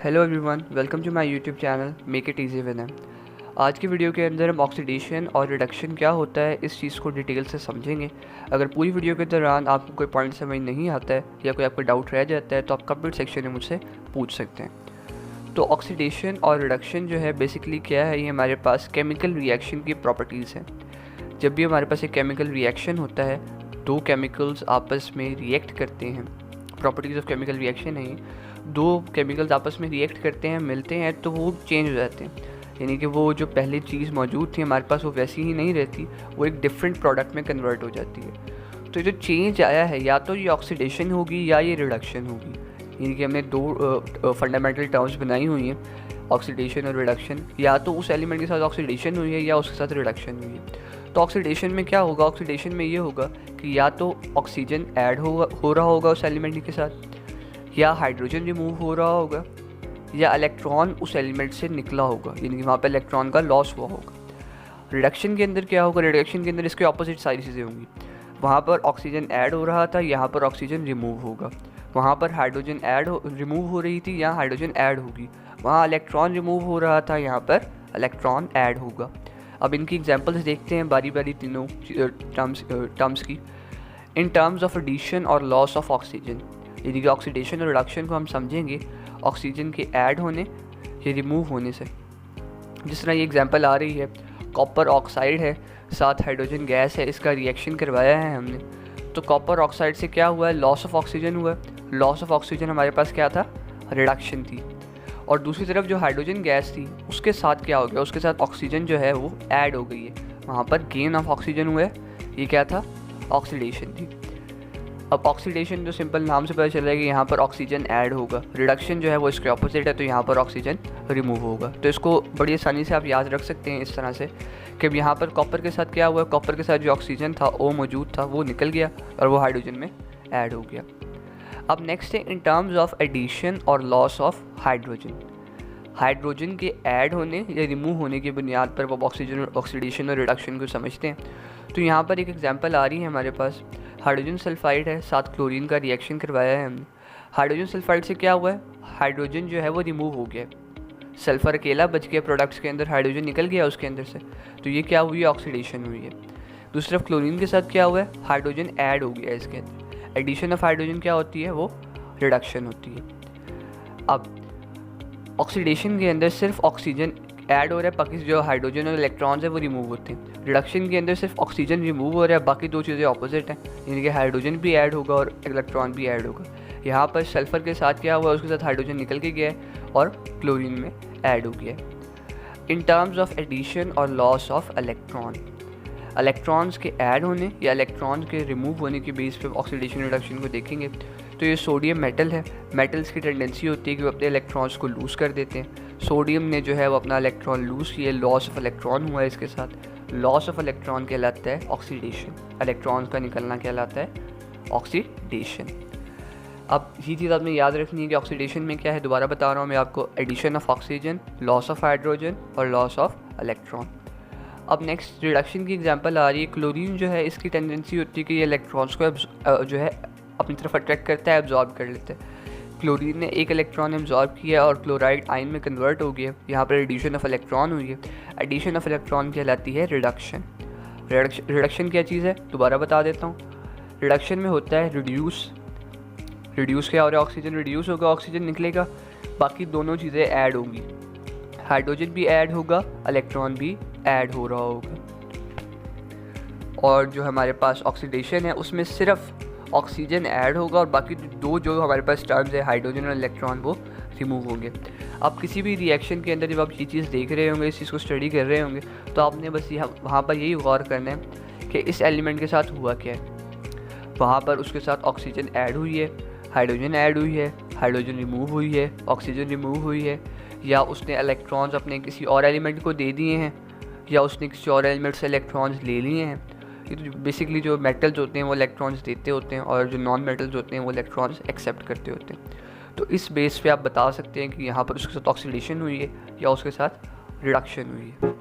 Hello everyone, welcome to my YouTube channel make it easy with M. आज की video के अंदर हम ऑक्सीडेशन और रिडक्शन क्या होता है इस चीज़ को डिटेल से समझेंगे। अगर पूरी वीडियो के दौरान आपको कोई पॉइंट समझ नहीं आता है या कोई आपको डाउट रह जाता है तो आप कमेंट सेक्शन में मुझसे पूछ सकते हैं। तो ऑक्सीडेशन और रिडक्शन जो है बेसिकली क्या है, ये हमारे पास केमिकल रिएक्शन की प्रॉपर्टीज़ हैं। जब भी हमारे पास एक केमिकल रिएक्शन होता है, दो केमिकल्स आपस में रिएक्ट करते हैं, प्रॉपर्टीज़ ऑफ केमिकल रिएक्शन है ये। दो केमिकल्स आपस में रिएक्ट करते हैं, मिलते हैं तो वो चेंज हो जाते हैं, यानी कि वो जो पहले चीज़ मौजूद थी हमारे पास वो वैसी ही नहीं रहती, वो एक डिफरेंट प्रोडक्ट में कन्वर्ट हो जाती है। तो जो चेंज आया है या तो ये ऑक्सीडेशन होगी या ये रिडक्शन होगी, यानी कि हमने दो फंडामेंटल टर्म्स बनाई हुई हैं, ऑक्सीडेशन और रिडक्शन। या तो उस एलिमेंट के साथ ऑक्सीडेशन हुई है या उसके साथ रिडक्शन हुई है। तो ऑक्सीडेशन में क्या होगा, ऑक्सीडेशन में ये होगा कि या तो ऑक्सीजन ऐड हो रहा होगा उस एलिमेंट के साथ, या हाइड्रोजन रिमूव हो रहा होगा, या इलेक्ट्रॉन उस एलिमेंट से निकला होगा, यानी कि वहाँ पे इलेक्ट्रॉन का लॉस हुआ होगा। रिडक्शन के अंदर क्या होगा, रिडक्शन के अंदर इसके ऑपोजिट सारी चीज़ें होंगी। वहाँ पर ऑक्सीजन ऐड हो रहा था, यहाँ पर ऑक्सीजन रिमूव होगा। वहाँ पर हाइड्रोजन रिमूव हो रही थी, यहाँ हाइड्रोजन ऐड होगी। वहाँ इलेक्ट्रॉन रिमूव हो रहा था, यहाँ पर इलेक्ट्रॉन ऐड होगा। अब इनकी एग्जांपल्स देखते हैं बारी बारी तीनों टर्म्स की। इन टर्म्स ऑफ एडिशन और लॉस ऑफ ऑक्सीजन, यानी कि ऑक्सीडेशन और रिडक्शन को हम समझेंगे ऑक्सीजन के ऐड होने या रिमूव होने से। जिस तरह ये एग्जांपल आ रही है, कॉपर ऑक्साइड है, साथ हाइड्रोजन गैस है, इसका रिएक्शन करवाया है हमने। तो कॉपर ऑक्साइड से क्या हुआ है, लॉस ऑफ ऑक्सीजन हुआ है। लॉस ऑफ ऑक्सीजन हमारे पास क्या था, रिडक्शन थी। और दूसरी तरफ जो हाइड्रोजन गैस थी उसके साथ क्या हो गया, उसके साथ ऑक्सीजन जो है वो ऐड हो गई है, वहाँ पर गेन ऑफ ऑक्सीजन हुआ है। ये क्या था, ऑक्सीडेशन थी। अब ऑक्सीडेशन जो सिंपल नाम से पता चला है कि यहाँ पर ऑक्सीजन ऐड होगा, रिडक्शन जो है वो इसके ऑपोजिट है, तो यहाँ पर ऑक्सीजन रिमूव होगा। तो इसको बड़ी आसानी से आप याद रख सकते हैं इस तरह से कि यहाँ पर कॉपर के साथ क्या हुआ, कॉपर के साथ जो ऑक्सीजन था वो मौजूद था, वो निकल गया और वो हाइड्रोजन में ऐड हो गया। अब नेक्स्ट है इन टर्म्स ऑफ एडिशन और लॉस ऑफ हाइड्रोजन। हाइड्रोजन के ऐड होने या रिमूव होने की बुनियाद पर वो ऑक्सीडेशन और रिडक्शन को समझते हैं। तो यहाँ पर एक एग्जांपल आ रही है हमारे पास, हाइड्रोजन सल्फाइड है, साथ क्लोरीन का रिएक्शन करवाया है हमने। हाइड्रोजन सल्फाइड से क्या हुआ है, हाइड्रोजन जो है वो रिमूव हो गया, सल्फर अकेला बच गया, प्रोडक्ट्स के अंदर हाइड्रोजन निकल गया उसके अंदर से, तो ये क्या हुई है, ऑक्सीडेशन हुई है। दूसरी तरफ क्लोरीन के साथ क्या हुआ है, हाइड्रोजन ऐड हो गया है इसके अंदर। एडिशन ऑफ हाइड्रोजन क्या होती है, वो रिडक्शन होती है। अब ऑक्सीडेशन के अंदर सिर्फ ऑक्सीजन ऐड हो रहा है, बाकी जो हाइड्रोजन और इलेक्ट्रॉन्स है वो रिमूव होते हैं। रिडक्शन के अंदर सिर्फ ऑक्सीजन रिमूव हो रहा है, बाकी दो चीज़ें ऑपोजिट हैं, यानी कि हाइड्रोजन भी ऐड होगा और इलेक्ट्रॉन भी ऐड होगा। यहाँ पर सल्फर के साथ क्या हुआ, उसके साथ हाइड्रोजन निकल के गया है और क्लोरीन में ऐड हो गया है। इन टर्म्स ऑफ एडिशन और लॉस ऑफ इलेक्ट्रॉन, इलेक्ट्रॉन्स के ऐड होने या इलेक्ट्रॉन्स के रिमूव होने के बेस पे ऑक्सीडेशन रिडक्शन को देखेंगे। तो ये सोडियम मेटल है, मेटल्स की टेंडेंसी होती है कि वो अपने इलेक्ट्रॉन्स को लूज़ कर देते हैं। सोडियम ने जो है वो अपना इलेक्ट्रॉन लूज़ किया, लॉस ऑफ इलेक्ट्रॉन हुआ है इसके साथ। लॉस ऑफ इलेक्ट्रॉन कहलाता है ऑक्सीडेशन, इलेक्ट्रॉन्स का निकलना कहलाता है ऑक्सीडेशन। अब ये चीज़ आपने याद रखनी है कि ऑक्सीडेशन में क्या है, दोबारा बता रहा हूँ मैं आपको, addition of oxygen, loss of hydrogen और लॉस ऑफ इलेक्ट्रॉन। अब नेक्स्ट रिडक्शन की एग्जांपल आ रही है, क्लोरीन जो है इसकी टेंडेंसी होती है कि ये इलेक्ट्रॉन्स को जो है अपनी तरफ अट्रैक्ट करता है, एब्जॉर्ब कर लेता है। क्लोरीन ने एक इलेक्ट्रॉन एब्जॉर्ब किया और क्लोराइड आयन में कन्वर्ट हो गया, यहाँ पर एडिशन ऑफ इलेक्ट्रॉन हुई है। एडिशन ऑफ इलेक्ट्रॉन कहलाती है रिडक्शन। रिडक्शन क्या चीज़ है, दोबारा बता देता हूँ। रिडक्शन में होता है रिड्यूस क्या हो रहा है, ऑक्सीजन रिड्यूस होगा, ऑक्सीजन निकलेगा, बाकी दोनों चीज़ें ऐड होंगी, हाइड्रोजन भी ऐड होगा, इलेक्ट्रॉन भी ऐड हो रहा होगा। और जो हमारे पास ऑक्सीडेशन है उसमें सिर्फ ऑक्सीजन ऐड होगा और बाकी दो जो हमारे पास टर्म्स है, हाइड्रोजन और इलेक्ट्रॉन, वो रिमूव होंगे। आप किसी भी रिएक्शन के अंदर जब आप ये चीज़ देख रहे होंगे, इस चीज़ को स्टडी कर रहे होंगे, तो आपने बस वहाँ पर यही गौर करना है कि इस एलिमेंट के साथ हुआ क्या है। वहाँ पर उसके साथ ऑक्सीजन ऐड हुई है, हाइड्रोजन ऐड हुई है, हाइड्रोजन रिमूव हुई है, ऑक्सीजन रिमूव हुई है, या उसने इलेक्ट्रॉन्स अपने किसी और एलिमेंट को दे दिए हैं, या उसने किसी और एलिमेंट से इलेक्ट्रॉन्स ले लिए हैं। ये तो बेसिकली जो मेटल्स होते हैं वो इलेक्ट्रॉन्स देते होते हैं और जो नॉन मेटल्स होते हैं वो इलेक्ट्रॉन्स एक्सेप्ट करते होते हैं। तो इस बेस पे आप बता सकते हैं कि यहाँ पर उसके साथ ऑक्सीडेशन हुई है या उसके साथ रिडक्शन हुई है।